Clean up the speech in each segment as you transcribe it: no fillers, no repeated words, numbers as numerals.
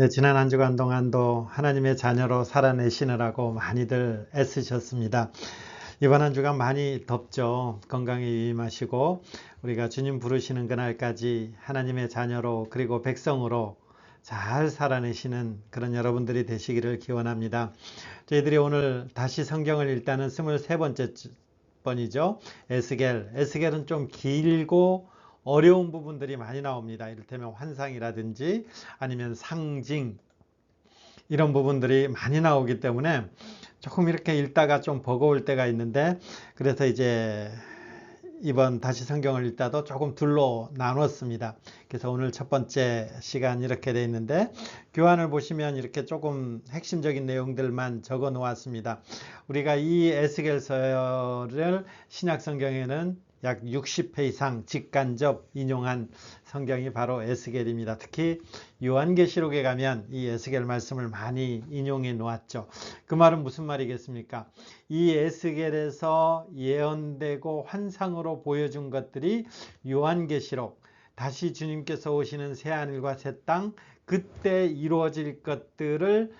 네, 지난 한 주간 동안도 하나님의 자녀로 살아내시느라고 많이들 애쓰셨습니다. 이번 한 주간 많이 덥죠. 건강에 유의하시고 우리가 주님 부르시는 그날까지 하나님의 자녀로 그리고 백성으로 잘 살아내시는 그런 여러분들이 되시기를 기원합니다. 저희들이 오늘 다시 성경을 읽다는 23번째 번이죠. 에스겔은 좀 길고 어려운 부분들이 많이 나옵니다. 이를테면 환상이라든지 아니면 상징 이런 부분들이 많이 나오기 때문에 조금 이렇게 읽다가 좀 버거울 때가 있는데, 그래서 이제 이번 다시 성경을 읽다도 조금 둘로 나눴습니다. 그래서 오늘 첫 번째 시간 이렇게 돼 있는데, 교환을 보시면 이렇게 조금 핵심적인 내용들만 적어 놓았습니다. 우리가 이 에스겔서를 신약 성경에는 약 60회 이상 직간접 인용한 성경이 바로 에스겔입니다. 특히 요한계시록에 가면 이 에스겔 말씀을 많이 인용해 놓았죠. 그 말은 무슨 말이겠습니까? 이 에스겔에서 예언되고 환상으로 보여준 것들이 요한계시록, 다시 주님께서 오시는 새하늘과 새 땅, 그때 이루어질 것들을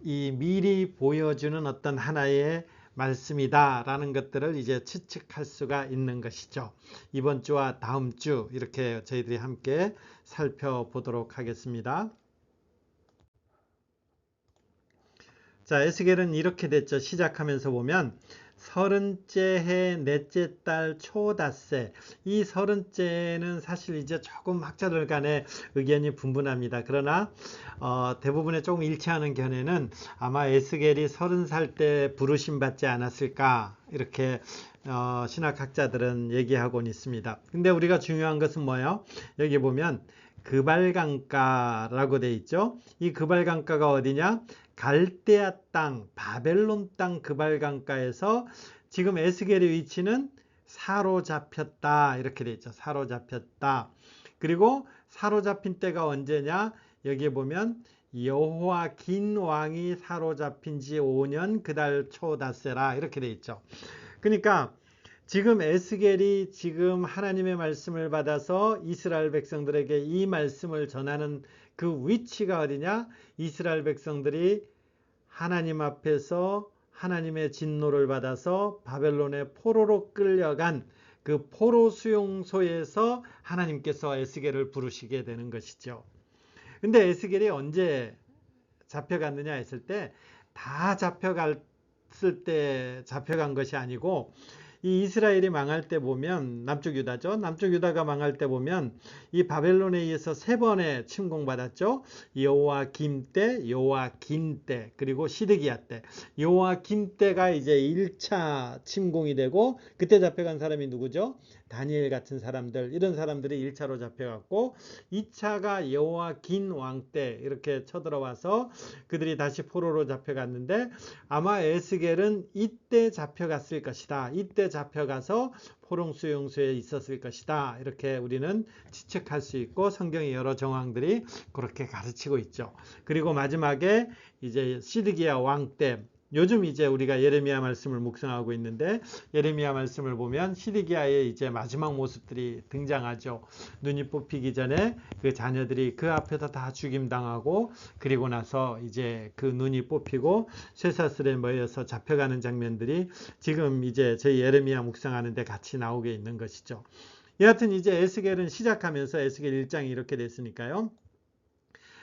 미리 보여주는 어떤 하나의 말씀이다 라는 것들을 이제 추측할 수가 있는 것이죠. 이번 주와 다음 주 이렇게 저희들이 함께 살펴보도록 하겠습니다. 자, 에스겔은 이렇게 됐죠. 시작하면서 보면 30째 해 넷째 달 초닷새. 이 30째는 사실 이제 조금 학자들 간에 의견이 분분합니다. 그러나 대부분의 조금 일치하는 견해는 아마 에스겔이 30살 때 부르심 받지 않았을까, 이렇게 신학학자들은 얘기하고는 있습니다. 근데 우리가 중요한 것은 뭐예요? 여기 보면 그발강가라고 돼 있죠. 이 그발강가가 어디냐? 갈대아 땅, 바벨론 땅 그발강가에서 지금 에스겔의 위치는 사로잡혔다, 이렇게 돼 있죠. 사로잡혔다. 그리고 사로잡힌 때가 언제냐? 여기에 보면 여호와긴 왕이 사로잡힌 지 5년 그달 초닷새라, 이렇게 돼 있죠. 그러니까 지금 에스겔이 지금 하나님의 말씀을 받아서 이스라엘 백성들에게 이 말씀을 전하는 그 위치가 어디냐? 이스라엘 백성들이 하나님 앞에서 하나님의 진노를 받아서 바벨론의 포로로 끌려간 그 포로 수용소에서 하나님께서 에스겔을 부르시게 되는 것이죠. 근데 에스겔이 언제 잡혀갔느냐 했을 때, 다 잡혀갔을 때 잡혀간 것이 아니고, 이 이스라엘이 망할 때 보면, 남쪽 유다죠. 남쪽 유다가 망할 때 보면 이 바벨론에 의해서 3번의 침공받았죠. 여호와김 때, 여호와긴 때, 그리고 시드기야 때. 여호와김 때가 이제 1차 침공이 되고, 그때 잡혀간 사람이 누구죠? 다니엘 같은 사람들, 이런 사람들이 1차로 잡혀갔고, 2차가 여호와긴 왕 때 이렇게 쳐들어와서 그들이 다시 포로로 잡혀갔는데, 아마 에스겔은 이때 잡혀갔을 것이다. 이때 잡혀가서 포로 수용소에 있었을 것이다. 이렇게 우리는 추측할 수 있고, 성경의 여러 정황들이 그렇게 가르치고 있죠. 그리고 마지막에 이제 시드기야 왕 때, 요즘 이제 우리가 예레미야 말씀을 묵상하고 있는데, 예레미야 말씀을 보면 시드기야의 이제 마지막 모습들이 등장하죠. 눈이 뽑히기 전에 그 자녀들이 그 앞에서 다 죽임당하고, 그리고 나서 이제 그 눈이 뽑히고 쇠사슬에 모여서 잡혀가는 장면들이 지금 이제 저희 예레미야 묵상하는데 같이 나오게 있는 것이죠. 여하튼 이제 에스겔은 시작하면서 에스겔 1장이 이렇게 됐으니까요.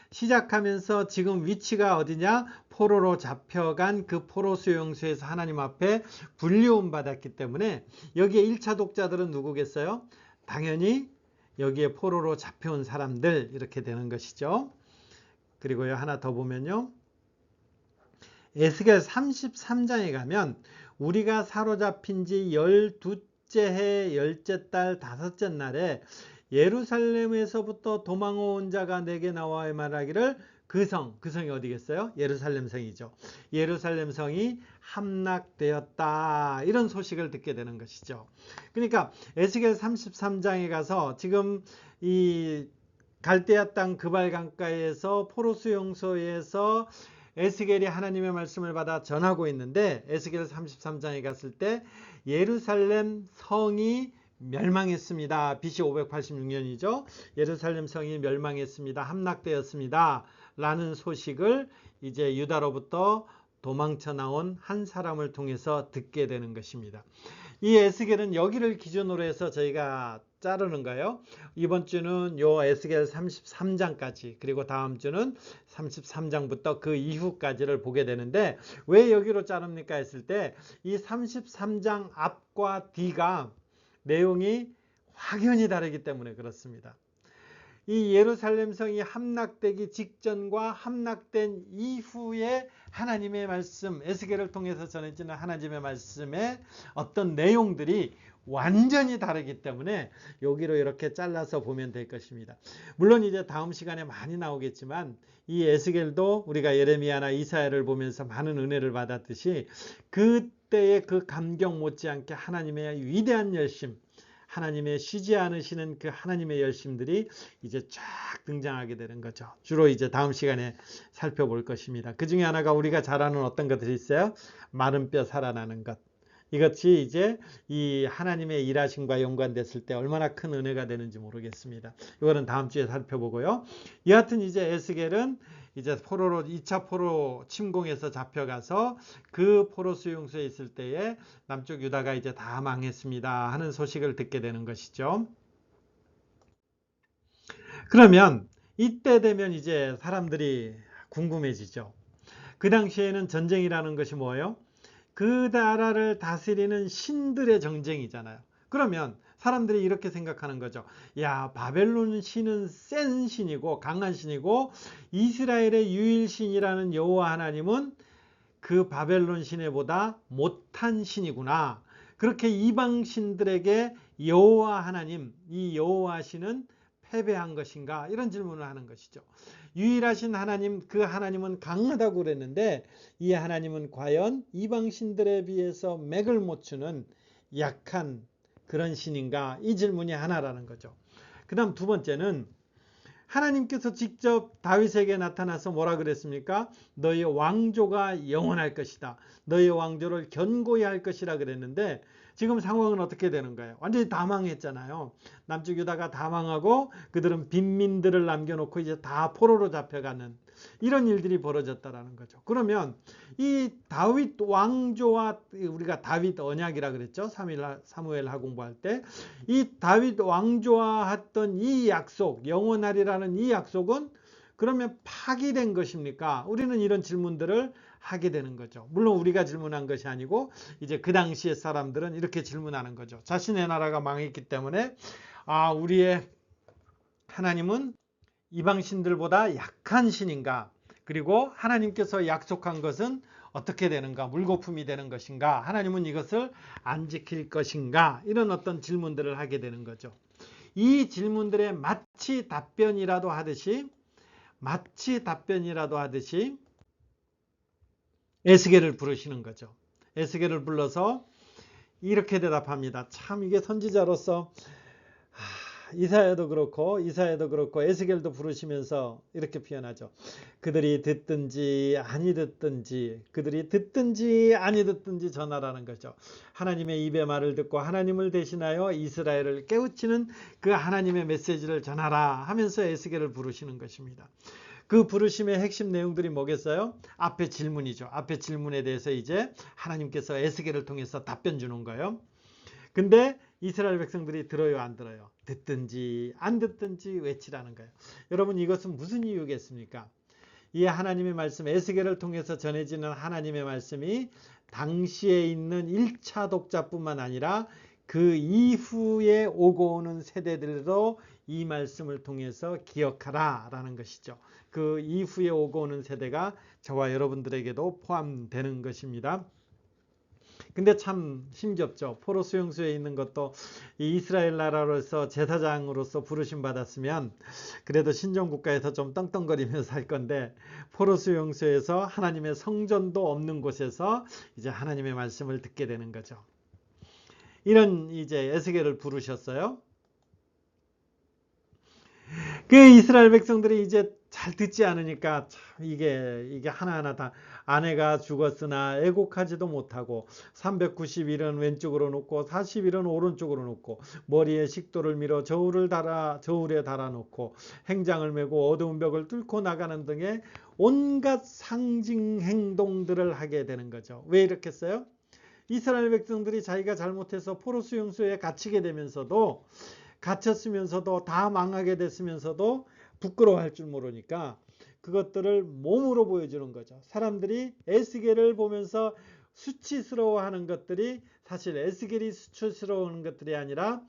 시작하면서 지금 위치가 어디냐? 포로로 잡혀간 그 포로 수용소에서 하나님 앞에 불리움 받았기 때문에, 여기에 1차 독자들은 누구겠어요? 당연히 여기에 포로로 잡혀온 사람들, 이렇게 되는 것이죠. 그리고요, 하나 더 보면요, 에스겔 33장에 가면 우리가 사로잡힌 지 12째 해 10째 달 5째 날에 예루살렘에서부터 도망온 자가 내게 나와 말하기를, 그 성이 어디겠어요? 예루살렘 성이죠. 예루살렘 성이 함락되었다, 이런 소식을 듣게 되는 것이죠. 그러니까 에스겔 33장에 가서 지금 이 갈대아 땅 그발강가에서 포로 수용소에서 에스겔이 하나님의 말씀을 받아 전하고 있는데, 에스겔 33장에 갔을 때 예루살렘 성이 멸망했습니다. BC 586년이죠. 예루살렘 성이 멸망했습니다. 함락되었습니다. 라는 소식을 이제 유다로부터 도망쳐 나온 한 사람을 통해서 듣게 되는 것입니다. 이 에스겔은 여기를 기준으로 해서 저희가 자르는 거예요. 이번 주는 요 에스겔 33장까지, 그리고 다음 주는 33장부터 그 이후까지를 보게 되는데, 왜 여기로 자릅니까 했을 때 이 33장 앞과 뒤가 내용이 확연히 다르기 때문에 그렇습니다. 이 예루살렘 성이 함락되기 직전과 함락된 이후에 하나님의 말씀, 에스겔을 통해서 전해지는 하나님의 말씀의 어떤 내용들이 완전히 다르기 때문에 여기로 이렇게 잘라서 보면 될 것입니다. 물론 이제 다음 시간에 많이 나오겠지만 이 에스겔도 우리가 예레미야나 이사야를 보면서 많은 은혜를 받았듯이 그때의 그 감격 못지않게 하나님의 위대한 열심, 하나님의 쉬지 않으시는 그 하나님의 열심들이 이제 쫙 등장하게 되는 거죠. 주로 이제 다음 시간에 살펴볼 것입니다. 그 중에 하나가 우리가 잘 아는 어떤 것들이 있어요. 마른 뼈 살아나는 것. 이것이 이제 이 하나님의 일하심과 연관됐을 때 얼마나 큰 은혜가 되는지 모르겠습니다. 이거는 다음 주에 살펴보고요. 여하튼 이제 에스겔은 이제 포로로 2차 포로 침공에서 잡혀가서 그 포로 수용소에 있을 때에 남쪽 유다가 이제 다 망했습니다 하는 소식을 듣게 되는 것이죠. 그러면 이때 되면 이제 사람들이 궁금해지죠. 그 당시에는 전쟁이라는 것이 뭐예요? 그 나라를 다스리는 신들의 전쟁이잖아요. 그러면 사람들이 이렇게 생각하는 거죠. 야, 바벨론 신은 센 신이고 강한 신이고 이스라엘의 유일신이라는 여호와 하나님은 그 바벨론 신에보다 못한 신이구나. 그렇게 이방 신들에게 여호와 하나님, 이 여호와 신은 패배한 것인가? 이런 질문을 하는 것이죠. 유일하신 하나님, 그 하나님은 강하다고 그랬는데 이 하나님은 과연 이방 신들에 비해서 맥을 못 추는 약한 그런 신인가? 이 질문이 하나라는 거죠. 그 다음 두 번째는 하나님께서 직접 다윗에게 나타나서 뭐라 그랬습니까? 너의 왕조가 영원할 것이다. 너의 왕조를 견고히 할 것이라 그랬는데 지금 상황은 어떻게 되는 거예요? 완전히 다 망했잖아요. 남쪽 유다가 다 망하고 그들은 빈민들을 남겨놓고 이제 다 포로로 잡혀가는 이런 일들이 벌어졌다라는 거죠. 그러면 이 다윗 왕조와 우리가 다윗 언약이라 그랬죠. 사무엘하 공부할 때 이 다윗 왕조와 했던 이 약속, 영원하리라는 이 약속은 그러면 파기된 것입니까? 우리는 이런 질문들을 하게 되는 거죠. 물론 우리가 질문한 것이 아니고 이제 그 당시의 사람들은 이렇게 질문하는 거죠. 자신의 나라가 망했기 때문에 우리의 하나님은 이방 신들보다 약한 신인가? 그리고 하나님께서 약속한 것은 어떻게 되는가? 물거품이 되는 것인가? 하나님은 이것을 안 지킬 것인가? 이런 어떤 질문들을 하게 되는 거죠. 이 질문들에 마치 답변이라도 하듯이 에스겔을 부르시는 거죠. 에스겔을 불러서 이렇게 대답합니다. 참 이게 선지자로서 이사야도 그렇고 에스겔도 부르시면서 이렇게 표현하죠. 그들이 듣든지 아니 듣든지 전하라는 거죠. 하나님의 입의 말을 듣고 하나님을 대신하여 이스라엘을 깨우치는 그 하나님의 메시지를 전하라 하면서 에스겔을 부르시는 것입니다. 그 부르심의 핵심 내용들이 뭐겠어요? 앞에 질문이죠. 앞에 질문에 대해서 이제 하나님께서 에스겔을 통해서 답변 주는 거예요. 근데 이스라엘 백성들이 들어요, 안 들어요? 듣든지 안 듣든지 외치라는 거예요. 여러분, 이것은 무슨 이유겠습니까? 이 하나님의 말씀, 에스겔을 통해서 전해지는 하나님의 말씀이 당시에 있는 1차 독자뿐만 아니라 그 이후에 오고 오는 세대들도 이 말씀을 통해서 기억하라 라는 것이죠. 그 이후에 오고 오는 세대가 저와 여러분들에게도 포함되는 것입니다. 근데 참 힘겹죠. 포로 수용소에 있는 것도 이스라엘 나라로서 제사장으로서 부르심 받았으면 그래도 신정국가에서 좀 떵떵거리면서 살 건데 포로 수용소에서 하나님의 성전도 없는 곳에서 이제 하나님의 말씀을 듣게 되는 거죠. 이런 이제 에스겔을 부르셨어요. 그 이스라엘 백성들이 이제 잘 듣지 않으니까 참 이게 하나하나 다 아내가 죽었으나 애곡하지도 못하고 390일은 왼쪽으로 놓고 40일은 오른쪽으로 놓고 머리에 식도를 밀어 저울에 달아 놓고 행장을 메고 어두운 벽을 뚫고 나가는 등의 온갖 상징 행동들을 하게 되는 거죠. 왜 이렇게 했어요? 이스라엘 백성들이 자기가 잘못해서 포로 수용소에 갇혔으면서도 다 망하게 됐으면서도 부끄러워할 줄 모르니까 그것들을 몸으로 보여주는 거죠. 사람들이 에스겔을 보면서 수치스러워하는 것들이 사실 에스겔이 수치스러워하는 것들이 아니라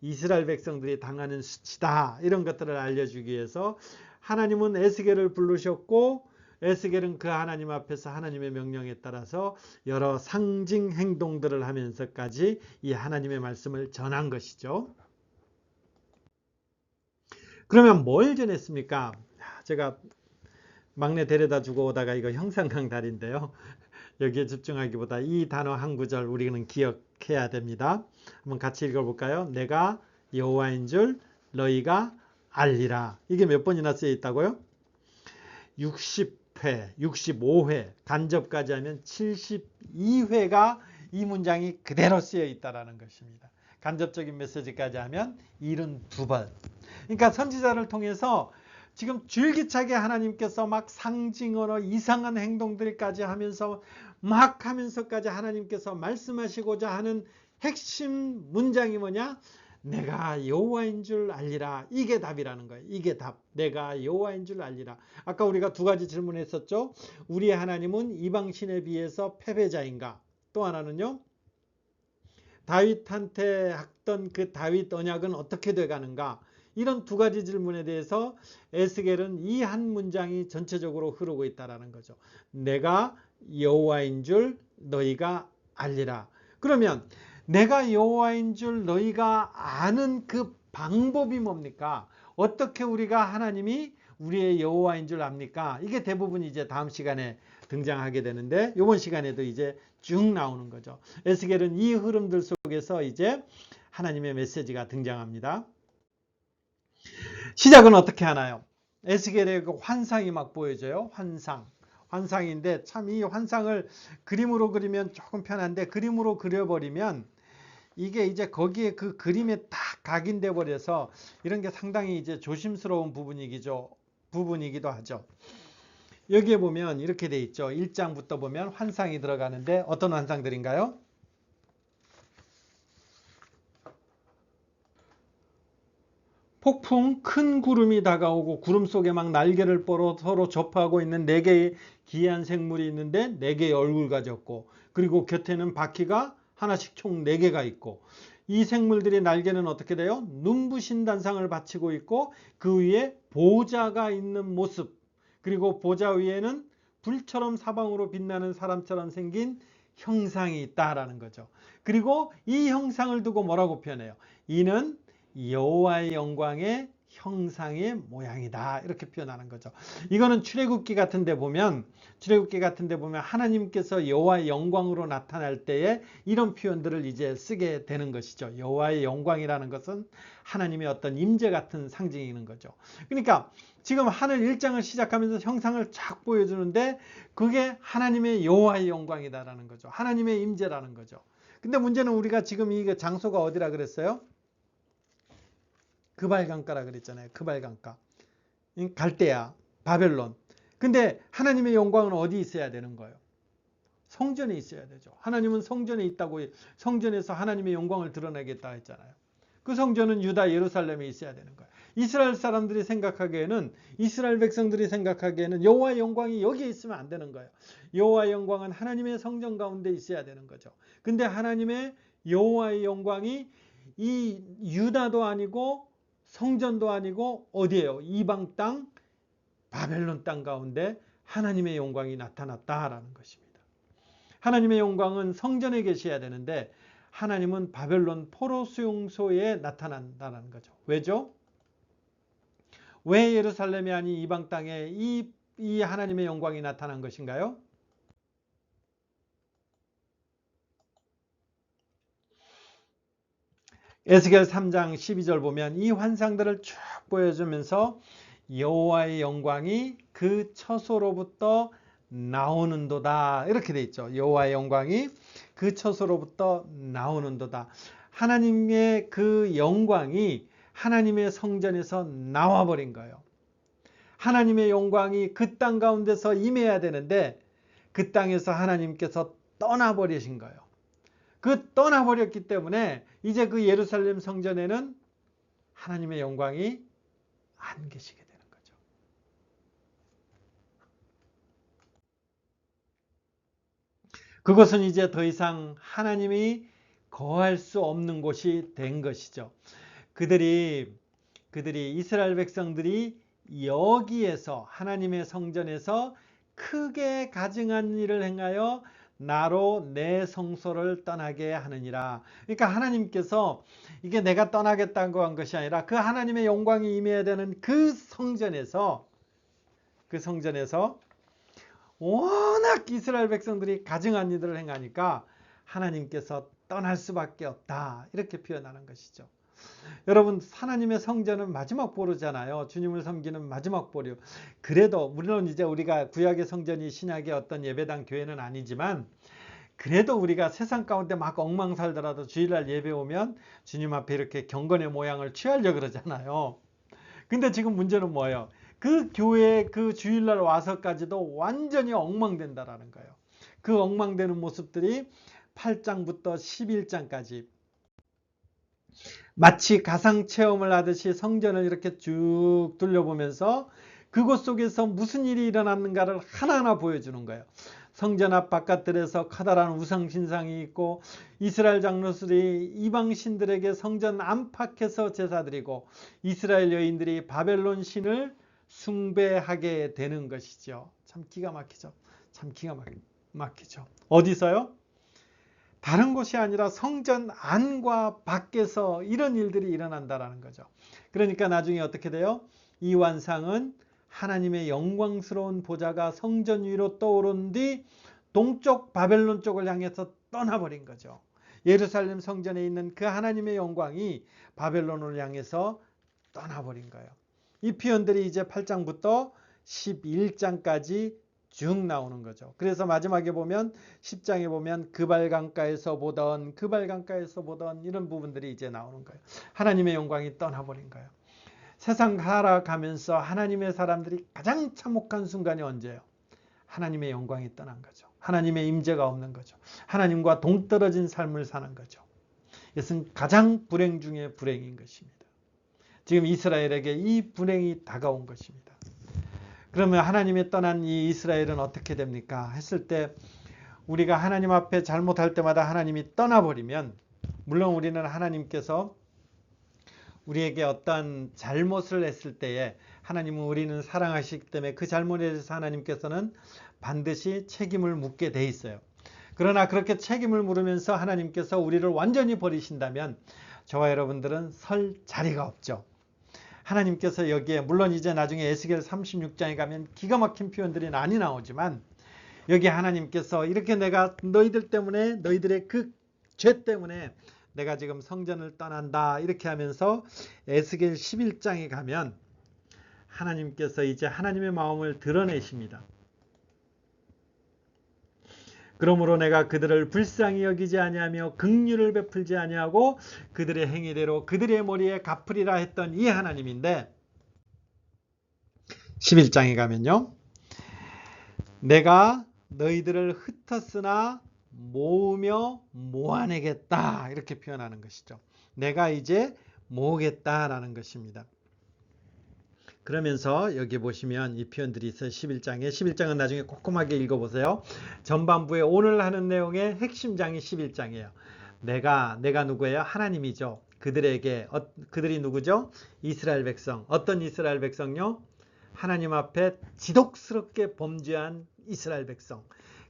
이스라엘 백성들이 당하는 수치다, 이런 것들을 알려주기 위해서 하나님은 에스겔을 부르셨고 에스겔은 그 하나님 앞에서 하나님의 명령에 따라서 여러 상징 행동들을 하면서까지 이 하나님의 말씀을 전한 것이죠. 그러면 뭘 전했습니까? 제가 막내 데려다 주고 오다가 이거 형상 강달인데요. 여기에 집중하기보다 이 단어 한 구절 우리는 기억해야 됩니다. 한번 같이 읽어볼까요? 내가 여호와인 줄 너희가 알리라. 이게 몇 번이나 쓰여 있다고요? 60회, 65회, 간접까지 하면 72회가 이 문장이 그대로 쓰여 있다는 것입니다. 간접적인 메시지까지 하면 72번. 그러니까 선지자를 통해서 지금 줄기차게 하나님께서 막 상징어로 이상한 행동들까지 하면서까지 하나님께서 말씀하시고자 하는 핵심 문장이 뭐냐? 내가 여호와인 줄 알리라. 이게 답이라는 거예요. 이게 답. 내가 여호와인 줄 알리라. 아까 우리가 두 가지 질문했었죠. 우리 하나님은 이방신에 비해서 패배자인가? 또 하나는요. 다윗한테 학던 그 다윗 언약은 어떻게 돼가는가? 이런 두 가지 질문에 대해서 에스겔은 이 한 문장이 전체적으로 흐르고 있다는 거죠. 내가 여호와인 줄 너희가 알리라. 그러면 내가 여호와인 줄 너희가 아는 그 방법이 뭡니까? 어떻게 우리가 하나님이 우리의 여호와인 줄 압니까? 이게 대부분 이제 다음 시간에 등장하게 되는데 이번 시간에도 이제 쭉 나오는 거죠. 에스겔은 이 흐름들 속에서 이제 하나님의 메시지가 등장합니다. 시작은 어떻게 하나요? 에스겔의 그 환상이 막 보여져요. 환상인데 참 이 환상을 그림으로 그리면 조금 편한데 그림으로 그려버리면 이게 이제 거기에 그 그림에 딱 각인돼 버려서 이런 게 상당히 이제 조심스러운 부분이기도 하죠. 여기에 보면 이렇게 돼 있죠. 1장부터 보면 환상이 들어가는데 어떤 환상들인가요? 폭풍, 큰 구름이 다가오고 구름 속에 막 날개를 뻗어 서로 접하고 있는 4개의 기이한 생물이 있는데 4개의 얼굴 가졌고 그리고 곁에는 바퀴가 하나씩 총 4개가 있고 이 생물들의 날개는 어떻게 돼요? 눈부신 단상을 받치고 있고 그 위에 보좌가 있는 모습, 그리고 보좌 위에는 불처럼 사방으로 빛나는 사람처럼 생긴 형상이 있다라는 거죠. 그리고 이 형상을 두고 뭐라고 표현해요? 이는 여호와의 영광의 형상의 모양이다, 이렇게 표현하는 거죠. 이거는 출애굽기 같은 데 보면 하나님께서 여호와의 영광으로 나타날 때에 이런 표현들을 이제 쓰게 되는 것이죠. 여호와의 영광이라는 것은 하나님의 어떤 임재 같은 상징이는 거죠. 그러니까 지금 하늘 1장을 시작하면서 형상을 쫙 보여주는데 그게 하나님의 여호와의 영광이다라는 거죠. 하나님의 임재라는 거죠. 근데 문제는 우리가 지금 이 장소가 어디라 그랬어요? 그발강가라 그랬잖아요. 그발강가. 갈대아, 바벨론. 근데 하나님의 영광은 어디 있어야 되는 거예요? 성전에 있어야 되죠. 하나님은 성전에 있다고, 성전에서 하나님의 영광을 드러내겠다 했잖아요. 그 성전은 유다 예루살렘에 있어야 되는 거예요. 이스라엘 백성들이 생각하기에는 여호와의 영광이 여기에 있으면 안 되는 거예요. 여호와의 영광은 하나님의 성전 가운데 있어야 되는 거죠. 근데 하나님의 여호와의 영광이 이 유다도 아니고 성전도 아니고 어디예요? 이방 땅, 바벨론 땅 가운데 하나님의 영광이 나타났다라는 것입니다. 하나님의 영광은 성전에 계셔야 되는데 하나님은 바벨론 포로 수용소에 나타난다는 거죠. 왜죠? 왜 예루살렘이 아닌 이방 땅에 이 하나님의 영광이 나타난 것인가요? 에스겔 3장 12절 보면 이 환상들을 쭉 보여주면서 여호와의 영광이 그 처소로부터 나오는도다. 이렇게 돼 있죠. 여호와의 영광이 그 처소로부터 나오는도다. 하나님의 그 영광이 하나님의 성전에서 나와버린 거예요. 하나님의 영광이 그 땅 가운데서 임해야 되는데 그 땅에서 하나님께서 떠나버리신 거예요. 그 떠나버렸기 때문에 이제 그 예루살렘 성전에는 하나님의 영광이 안 계시게 되는 거죠. 그것은 이제 더 이상 하나님이 거할 수 없는 곳이 된 것이죠. 그들이 이스라엘 백성들이 여기에서 하나님의 성전에서 크게 가증한 일을 행하여 나로 내 성소를 떠나게 하느니라. 그러니까 하나님께서 이게 내가 떠나겠다고 한 것이 아니라 그 하나님의 영광이 임해야 되는 그 성전에서 워낙 이스라엘 백성들이 가증한 일을 행하니까 하나님께서 떠날 수밖에 없다. 이렇게 표현하는 것이죠. 여러분, 하나님의 성전은 마지막 보루잖아요. 주님을 섬기는 마지막 보루. 그래도 물론 이제 우리가 구약의 성전이 신약의 어떤 예배당 교회는 아니지만 그래도 우리가 세상 가운데 막 엉망 살더라도 주일날 예배 오면 주님 앞에 이렇게 경건의 모양을 취하려고 그러잖아요. 근데 지금 문제는 뭐예요? 그 교회에 그 주일날 와서까지도 완전히 엉망된다라는 거예요. 그 엉망되는 모습들이 8장부터 11장까지 마치 가상체험을 하듯이 성전을 이렇게 쭉 둘러보면서 그곳 속에서 무슨 일이 일어났는가를 하나하나 보여주는 거예요. 성전 앞 바깥들에서 커다란 우상신상이 있고 이스라엘 장로들이 이방신들에게 성전 안팎에서 제사드리고 이스라엘 여인들이 바벨론 신을 숭배하게 되는 것이죠. 참 기가 막히죠. 참 기가 막히죠. 어디서요? 다른 곳이 아니라 성전 안과 밖에서 이런 일들이 일어난다는 거죠. 그러니까 나중에 어떻게 돼요? 이 완상은 하나님의 영광스러운 보좌가 성전 위로 떠오른 뒤 동쪽 바벨론 쪽을 향해서 떠나버린 거죠. 예루살렘 성전에 있는 그 하나님의 영광이 바벨론을 향해서 떠나버린 거예요. 이 표현들이 이제 8장부터 11장까지 쭉 나오는 거죠. 그래서 마지막에 보면 10장에 보면 그발강가에서 보던 이런 부분들이 이제 나오는 거예요. 하나님의 영광이 떠나버린 거예요. 세상 살아가면서 하나님의 사람들이 가장 참혹한 순간이 언제예요? 하나님의 영광이 떠난 거죠. 하나님의 임재가 없는 거죠. 하나님과 동떨어진 삶을 사는 거죠. 이것은 가장 불행 중에 불행인 것입니다. 지금 이스라엘에게 이 불행이 다가온 것입니다. 그러면 하나님이 떠난 이 이스라엘은 어떻게 됩니까? 했을 때 우리가 하나님 앞에 잘못할 때마다 하나님이 떠나버리면 물론 우리는 하나님께서 우리에게 어떤 잘못을 했을 때에 하나님은 우리는 사랑하시기 때문에 그 잘못에 대해서 하나님께서는 반드시 책임을 묻게 돼 있어요. 그러나 그렇게 책임을 물으면서 하나님께서 우리를 완전히 버리신다면 저와 여러분들은 설 자리가 없죠. 하나님께서 여기에 물론 이제 나중에 에스겔 36장에 가면 기가 막힌 표현들이 많이 나오지만 여기 하나님께서 이렇게 내가 너희들 때문에 너희들의 그 죄 때문에 내가 지금 성전을 떠난다 이렇게 하면서 에스겔 11장에 가면 하나님께서 이제 하나님의 마음을 드러내십니다. 그러므로 내가 그들을 불쌍히 여기지 아니하며 긍휼을 베풀지 아니하고 그들의 행위대로 그들의 머리에 갚으리라 했던 이 하나님인데 11장에 가면요. 내가 너희들을 흩었으나 모으며 모아내겠다 이렇게 표현하는 것이죠. 내가 이제 모으겠다라는 것입니다. 그러면서 여기 보시면 이 표현들이 있어요. 11장은 나중에 꼼꼼하게 읽어보세요. 전반부에 오늘 하는 내용의 핵심장이 11장이에요. 내가 누구예요? 하나님이죠. 그들이 누구죠? 이스라엘 백성. 어떤 이스라엘 백성요? 하나님 앞에 지독스럽게 범죄한 이스라엘 백성.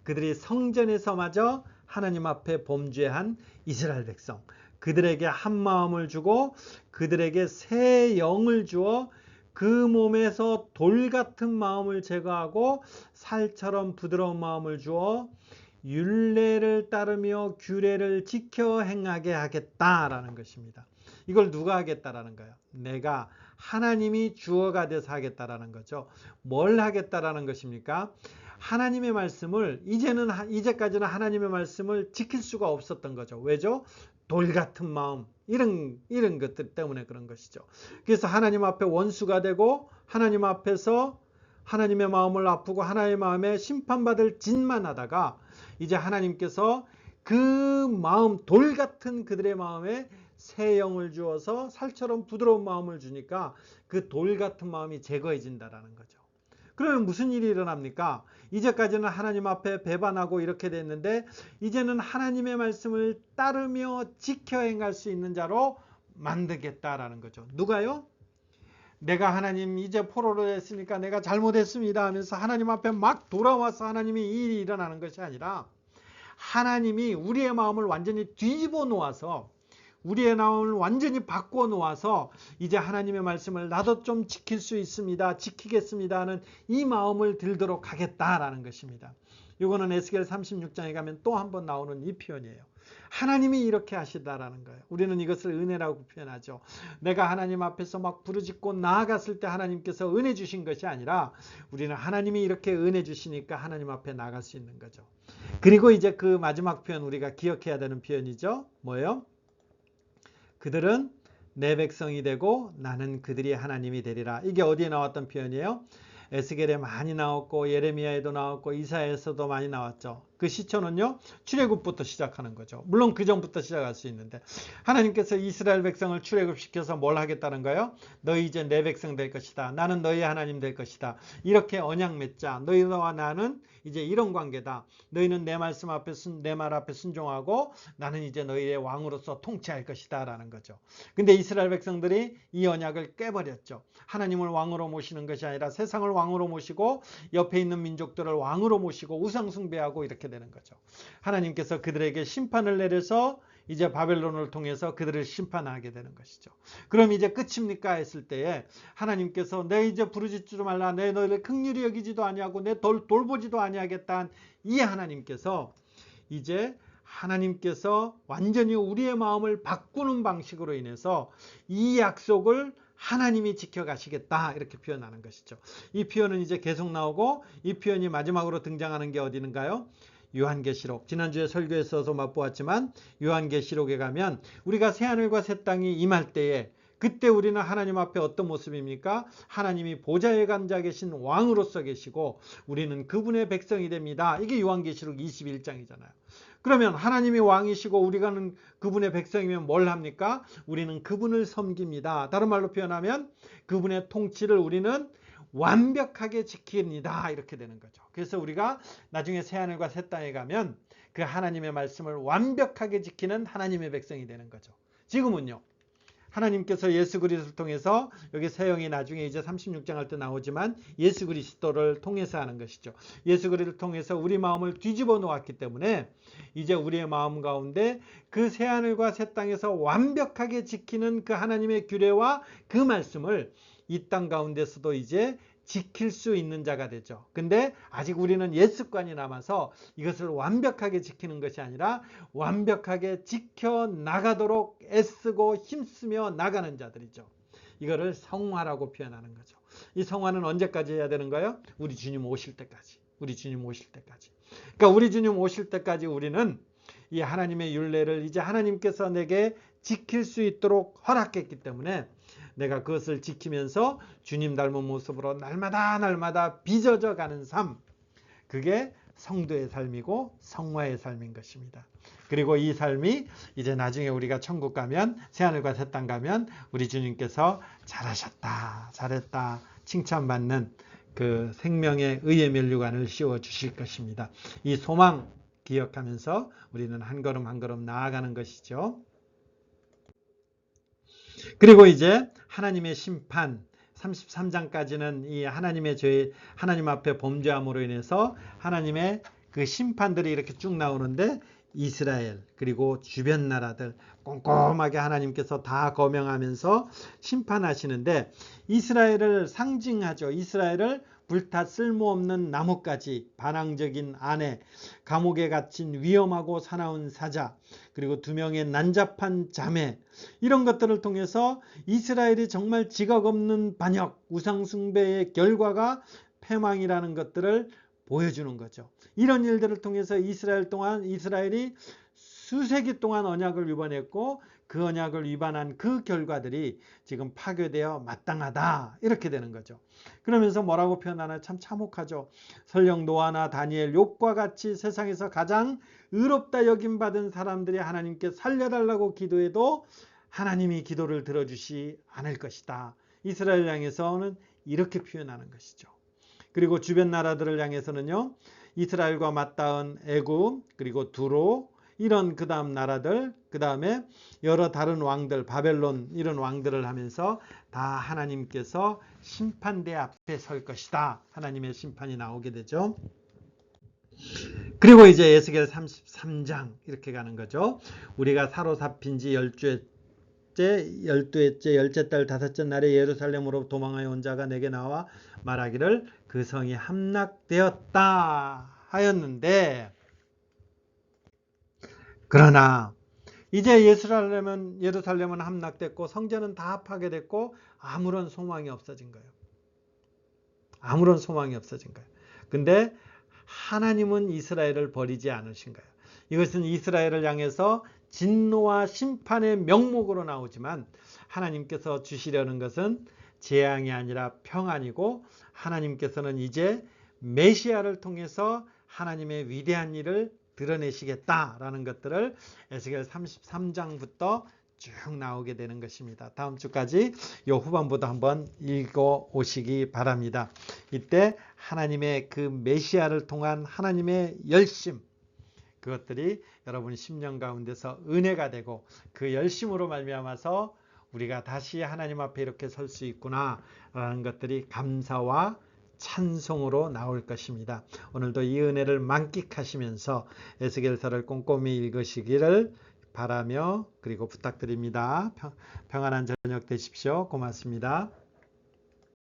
그들이 성전에서마저 하나님 앞에 범죄한 이스라엘 백성. 그들에게 한 마음을 주고 그들에게 새 영을 주어 그 몸에서 돌 같은 마음을 제거하고 살처럼 부드러운 마음을 주어 율례를 따르며 규례를 지켜 행하게 하겠다라는 것입니다. 이걸 누가 하겠다라는 거예요? 내가 하나님이 주어가 돼서 하겠다라는 거죠. 뭘 하겠다라는 것입니까? 하나님의 말씀을 이제까지는 하나님의 말씀을 지킬 수가 없었던 거죠. 왜죠? 돌 같은 마음, 이런 것들 때문에 그런 것이죠. 그래서 하나님 앞에 원수가 되고 하나님 앞에서 하나님의 마음을 아프고 하나님의 마음에 심판받을 짓만 하다가 이제 하나님께서 그 마음, 돌 같은 그들의 마음에 새 영을 주어서 살처럼 부드러운 마음을 주니까 그 돌 같은 마음이 제거해진다라는 거죠. 그러면 무슨 일이 일어납니까? 이제까지는 하나님 앞에 배반하고 이렇게 됐는데 이제는 하나님의 말씀을 따르며 지켜 행할 수 있는 자로 만들겠다라는 거죠. 누가요? 내가 하나님 이제 포로로 했으니까 내가 잘못했습니다 하면서 하나님 앞에 막 돌아와서 하나님이 이 일이 일어나는 것이 아니라 하나님이 우리의 마음을 완전히 뒤집어 놓아서 우리의 마음을 완전히 바꿔 놓아서 이제 하나님의 말씀을 나도 좀 지킬 수 있습니다. 지키겠습니다 하는 이 마음을 들도록 하겠다라는 것입니다. 이거는 에스겔 36장에 가면 또 한 번 나오는 이 표현이에요. 하나님이 이렇게 하시다라는 거예요. 우리는 이것을 은혜라고 표현하죠. 내가 하나님 앞에서 막 부르짖고 나아갔을 때 하나님께서 은혜 주신 것이 아니라 우리는 하나님이 이렇게 은혜 주시니까 하나님 앞에 나갈 수 있는 거죠. 그리고 이제 그 마지막 표현 우리가 기억해야 되는 표현이죠. 뭐예요? 그들은 내 백성이 되고 나는 그들이 하나님이 되리라. 이게 어디에 나왔던 표현이에요? 에스겔에 많이 나왔고 예레미야에도 나왔고 이사야에서도 많이 나왔죠. 그 시초는요 출애굽부터 시작하는 거죠. 물론 그 전부터 시작할 수 있는데 하나님께서 이스라엘 백성을 출애굽시켜서 뭘 하겠다는 거예요? 너희 이제 내 백성 될 것이다. 나는 너희 하나님 될 것이다. 이렇게 언약 맺자. 너희와 나는 이제 이런 관계다. 너희는 내 말씀 앞에 내 말 앞에 순종하고 나는 이제 너희의 왕으로서 통치할 것이다 라는 거죠. 근데 이스라엘 백성들이 이 언약을 깨버렸죠. 하나님을 왕으로 모시는 것이 아니라 세상을 왕으로 모시고 옆에 있는 민족들을 왕으로 모시고 우상 숭배하고 이렇게 되는 거죠. 하나님께서 그들에게 심판을 내려서 이제 바벨론을 통해서 그들을 심판하게 되는 것이죠. 그럼 이제 끝입니까 했을 때에 하나님께서 내 이제 부르짖지도 말라 내 너희를 긍휼히 여기지도 아니하고 내 돌보지도 아니하겠다 이 하나님께서 이제 하나님께서 완전히 우리의 마음을 바꾸는 방식으로 인해서 이 약속을 하나님이 지켜가시겠다 이렇게 표현하는 것이죠. 이 표현은 이제 계속 나오고 이 표현이 마지막으로 등장하는 게 어디는가요? 요한계시록. 지난주에 설교에서도 맛보았지만 요한계시록에 가면 우리가 새하늘과 새 땅이 임할 때에 그때 우리는 하나님 앞에 어떤 모습입니까? 하나님이 보좌에 앉아 계신 왕으로서 계시고 우리는 그분의 백성이 됩니다. 이게 요한계시록 21장이잖아요. 그러면 하나님이 왕이시고 우리가 그분의 백성이면 뭘 합니까? 우리는 그분을 섬깁니다. 다른 말로 표현하면 그분의 통치를 우리는 완벽하게 지킵니다. 이렇게 되는 거죠. 그래서 우리가 나중에 새하늘과 새 땅에 가면 그 하나님의 말씀을 완벽하게 지키는 하나님의 백성이 되는 거죠. 지금은요. 하나님께서 예수 그리스도를 통해서 여기 세영이 나중에 이제 36장 할 때 나오지만 예수 그리스도를 통해서 하는 것이죠. 예수 그리스도를 통해서 우리 마음을 뒤집어 놓았기 때문에 이제 우리의 마음 가운데 그 새하늘과 새 땅에서 완벽하게 지키는 그 하나님의 규례와 그 말씀을 이 땅 가운데서도 이제 지킬 수 있는 자가 되죠. 근데 아직 우리는 옛 습관이 남아서 이것을 완벽하게 지키는 것이 아니라 완벽하게 지켜나가도록 애쓰고 힘쓰며 나가는 자들이죠. 이거를 성화라고 표현하는 거죠. 이 성화는 언제까지 해야 되는 거예요? 우리 주님 오실 때까지. 우리 주님 오실 때까지. 그러니까 우리 주님 오실 때까지 우리는 이 하나님의 율례를 이제 하나님께서 내게 지킬 수 있도록 허락했기 때문에 내가 그것을 지키면서 주님 닮은 모습으로 날마다 빚어져 가는 삶, 그게 성도의 삶이고 성화의 삶인 것입니다. 그리고 이 삶이 이제 나중에 우리가 천국 가면 새하늘과 새 땅 가면 우리 주님께서 잘하셨다 잘했다 칭찬받는 그 생명의 의의 면류관을 씌워 주실 것입니다. 이 소망 기억하면서 우리는 한 걸음 한 걸음 나아가는 것이죠. 그리고 이제 하나님의 심판 33장까지는 이 하나님의 죄, 하나님 앞에 범죄함으로 인해서 하나님의 그 심판들이 이렇게 쭉 나오는데 이스라엘 그리고 주변 나라들 꼼꼼하게 하나님께서 다 거명하면서 심판하시는데 이스라엘을 상징하죠. 이스라엘을 불타 쓸모없는 나뭇가지, 반항적인 아내, 감옥에 갇힌 위험하고 사나운 사자, 그리고 2명의 난잡한 자매, 이런 것들을 통해서 이스라엘이 정말 지각 없는 반역, 우상숭배의 결과가 패망이라는 것들을 보여주는 거죠. 이런 일들을 통해서 이스라엘이 수세기 동안 언약을 위반했고 그 언약을 위반한 그 결과들이 지금 파괴되어 마땅하다 이렇게 되는 거죠. 그러면서 뭐라고 표현하나 참 참혹하죠. 설령 노아나 다니엘, 욥과 같이 세상에서 가장 의롭다 여김받은 사람들이 하나님께 살려달라고 기도해도 하나님이 기도를 들어주시 않을 것이다. 이스라엘 향해서는 이렇게 표현하는 것이죠. 그리고 주변 나라들을 향해서는요, 이스라엘과 맞닿은 애굽, 그리고 두로, 이런 그 다음 나라들, 그 다음에 여러 다른 왕들, 바벨론 이런 왕들을 하면서 다 하나님께서 심판대 앞에 설 것이다. 하나님의 심판이 나오게 되죠. 그리고 이제 에스겔 33장 이렇게 가는 거죠. 우리가 사로잡힌 지 12회째 열째 달 5째 날에 예루살렘으로 도망하여 온 자가 내게 나와 말하기를 그 성이 함락되었다 하였는데, 그러나 이제 예루살렘은 함락됐고 성전은 다 파괴됐고 아무런 소망이 없어진 거예요. 아무런 소망이 없어진 거예요. 근데 하나님은 이스라엘을 버리지 않으신 거예요. 이것은 이스라엘을 향해서 진노와 심판의 명목으로 나오지만 하나님께서 주시려는 것은 재앙이 아니라 평안이고, 하나님께서는 이제 메시아를 통해서 하나님의 위대한 일을 드러내시겠다라는 것들을 에스겔 33장부터 쭉 나오게 되는 것입니다. 다음 주까지 이 후반부도 한번 읽어 오시기 바랍니다. 이때 하나님의 그 메시아를 통한 하나님의 열심, 그것들이 여러분 심령 가운데서 은혜가 되고 그 열심으로 말미암아서 우리가 다시 하나님 앞에 이렇게 설 수 있구나 라는 것들이 감사와 찬송으로 나올 것입니다. 오늘도 이 은혜를 만끽하시면서 에스겔서를 꼼꼼히 읽으시기를 바라며 그리고 부탁드립니다. 평안한 저녁 되십시오. 고맙습니다.